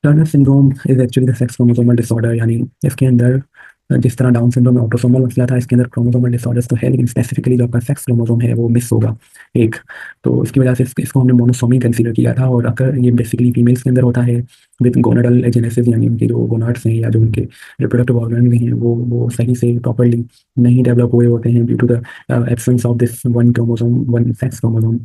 Turner syndrome is actually the sex chromosomal disorder, यानी इसके अंदर जिस तरह डाउन सिंड्रोम में ऑटोसोमल मसला था, इसके अंदर क्रोमोसोमल डिसऑर्डर्स तो है, लेकिन स्पेसिफिकली जो आपका सेक्स क्रोमोसोम है वो मिस होगा एक। तो इसकी वजह से इसको हमने मोनोसोमी कंसीडर किया था। और अगर ये बेसिकली फीमेल्स के अंदर होता है विद गोनाडल एजेनेसिस, यानी उनके जो गोनाड्स हैं या जो उनके रिप्रोडक्टिव ऑर्गन हैं वो सही से प्रॉपरली नहीं डेवलप हुए होते हैं due to the absence of this one chromosome, one sex chromosome.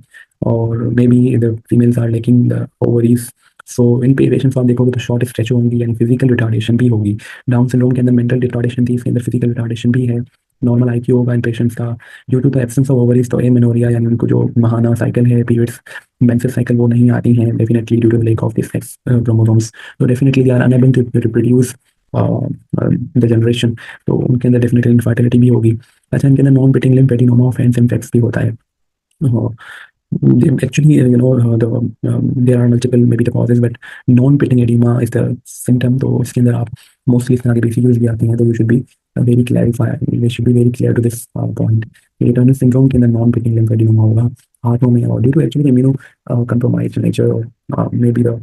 और may be the females are lacking the ovaries. So in patients आप देखोगे तो शॉर्ट स्ट्रेच होंगी, यानी फिजिकल रिटार्डेशन भी होगी। डाउन सिंड्रोम के अंदर मेंटल रिटार्डेशन थी, इसके अंदर फिजिकल रिटार्डेशन भी है। नॉर्मल आईक्यू होगा इन पेशेंट्स का due to the absence of ovaries. तो एमेनोरिया, यानी उनको जो महाना साइकिल है, पीरियड्स मेंस्ट्रुअल साइकिल, वो नहीं आती हैं definitely due to the lack of this sex chromosomes. तो definitely they are unable to reproduce the generation. तो उनके अंदर डेफिनेटली इनफर्टिलिटी भी होगी। अच्छा, इनके अंदर non pitting lymphadenoma of hands and fax भी होता है। Actually, there are multiple maybe the causes, but non-pitting edema is the symptom. तो इसके अंदर आप मोस्टली इस तरह के BCUs भी आती हैं, तो you should be very clarify, they should be very clear to this point। ये टर्नर सिंड्रोम के अंदर नॉन पिटिंग लिम्फेडिनोमा होगा हाथों में, और due to actually immuno compromise nature और may be the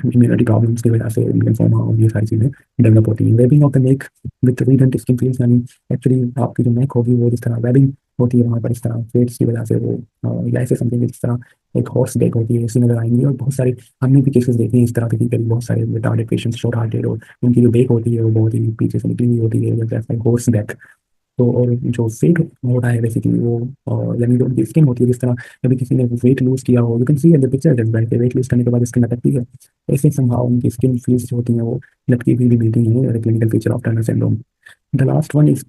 immunity problems की वजह से लिम्फोमा और ये सारी चीज़ें डेवलप होती हैं। Webbing of the neck with redundant skin feels, यानी एक्चुअली आपकी जो नेक होगी वो जिस तरह वेबिंग होती है वहाँ पर, इस तरह फेट्स की वजह से वो या ऐसे समथिंग जिस तरह एक हॉर्स बैक होती है, ऐसी नजर आएंगी। और बहुत सारे हमने भी केसेस देखे हैं इस तरह के, करीब बहुत सारे रिटार्डेड पेशेंट्स शॉर्ट हार्टेड, और उनकी जो बैक होती है वो बहुत ही पीछे से निकली हुई होती है, जैसा हॉर्स बैक। तो और जो फेट होता है बेसिकली वो यानी जो उनकी स्किन होती है, जिस तरह कभी किसी ने वेट लूज किया हो, you can see the picture जब बैठ के वेट लूज करने के बाद स्किन लटकती है, ऐसे संभाव उनकी स्किन फील्स जो होती हैं वो लटकी हुई भी मिलती हैं। Clinical feature of Turner syndrome. The last one is